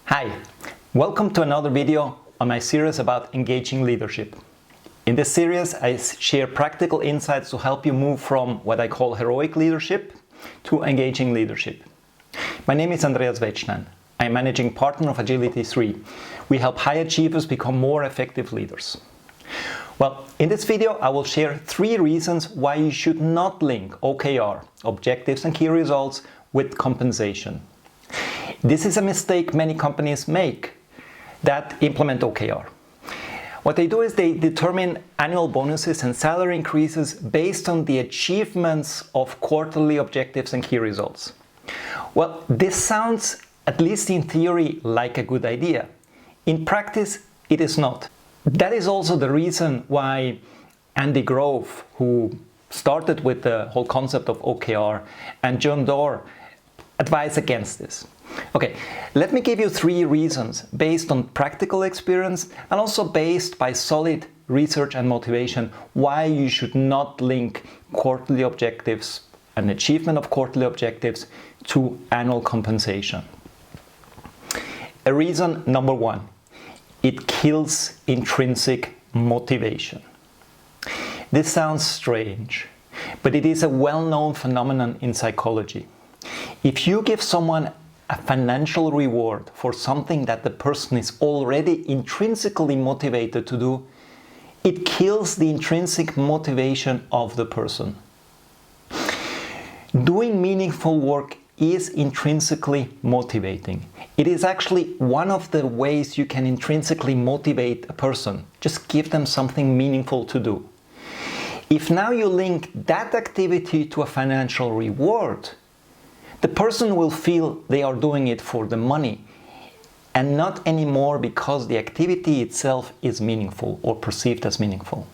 Hi, welcome to another video on my series about engaging leadership. In this series, I share practical insights to help you move from what I call heroic leadership to engaging leadership. My name is Andreas Wettstein. I'm managing partner of Agility 3. We help high achievers become more effective leaders. Well, in this video, I will share 3 reasons why you should not link OKR, objectives and key results, with compensation. This is a mistake many companies make that implement OKR. What they do is they determine annual bonuses and salary increases based on the achievements of quarterly objectives and key results. Well, this sounds, at least in theory, like a good idea. In practice, it is not. That is also the reason why Andy Grove, who started with the whole concept of OKR, and John Doerr advise against this. Okay, let me give you 3 reasons based on practical experience and also based by solid research and motivation why you should not link quarterly objectives and achievement of quarterly objectives to annual compensation. Reason number 1, it kills intrinsic motivation. This sounds strange, but it is a well-known phenomenon in psychology. If you give someone a financial reward for something that the person is already intrinsically motivated to do, it kills the intrinsic motivation of the person. Doing meaningful work is intrinsically motivating. It is actually one of the ways you can intrinsically motivate a person. Just give them something meaningful to do. If now you link that activity to a financial reward, the person will feel they are doing it for the money and not anymore because the activity itself is meaningful or perceived as meaningful.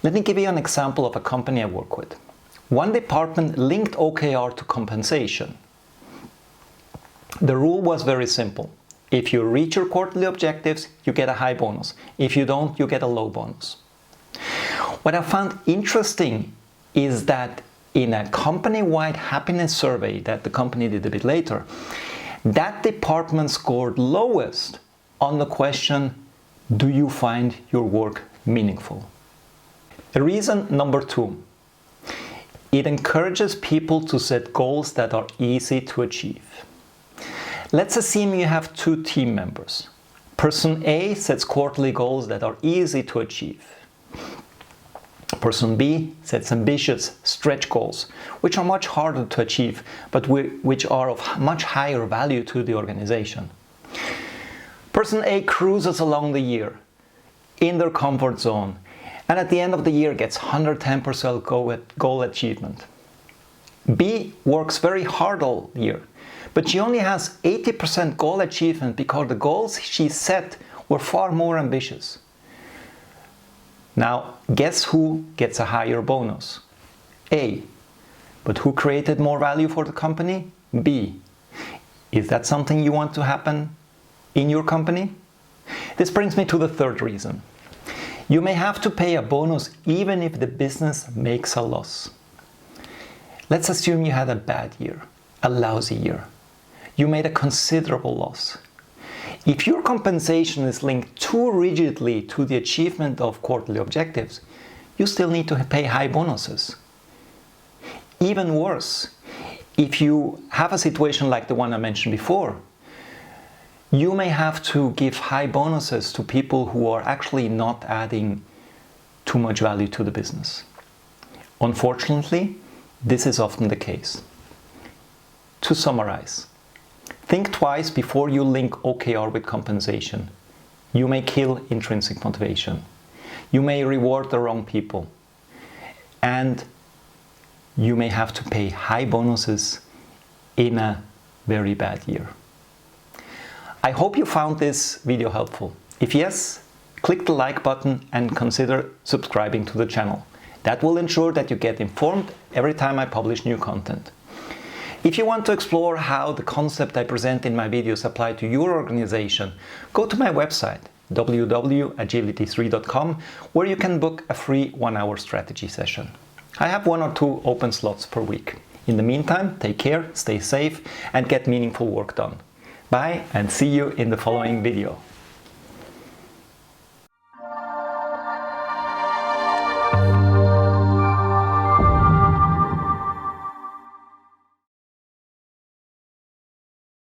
Let me give you an example of a company I work with. One department linked OKR to compensation. The rule was very simple. If you reach your quarterly objectives, you get a high bonus. If you don't, you get a low bonus. What I found interesting is that in a company-wide happiness survey that the company did a bit later, that department scored lowest on the question, do you find your work meaningful? Reason number 2, it encourages people to set goals that are easy to achieve. Let's assume you have 2 team members. Person A sets quarterly goals that are easy to achieve. Person B sets ambitious stretch goals, which are much harder to achieve, but which are of much higher value to the organization. Person A cruises along the year in their comfort zone, and at the end of the year gets 110% goal achievement. B works very hard all year, but she only has 80% goal achievement because the goals she set were far more ambitious. Now, guess who gets a higher bonus? A. But who created more value for the company? B. Is that something you want to happen in your company? This brings me to the 3rd reason. You may have to pay a bonus even if the business makes a loss. Let's assume you had a bad year, a lousy year. You made a considerable loss. If your compensation is linked too rigidly to the achievement of quarterly objectives, you still need to pay high bonuses. Even worse, if you have a situation like the one I mentioned before, you may have to give high bonuses to people who are actually not adding too much value to the business. Unfortunately, this is often the case. To summarize, think twice before you link OKR with compensation. You may kill intrinsic motivation. You may reward the wrong people. And you may have to pay high bonuses in a very bad year. I hope you found this video helpful. If yes, click the like button and consider subscribing to the channel. That will ensure that you get informed every time I publish new content. If you want to explore how the concept I present in my videos apply to your organization, go to my website www.agility3.com, where you can book a free 1-hour strategy session. I have 1 or 2 open slots per week. In the meantime, take care, stay safe, and get meaningful work done. Bye and see you in the following video.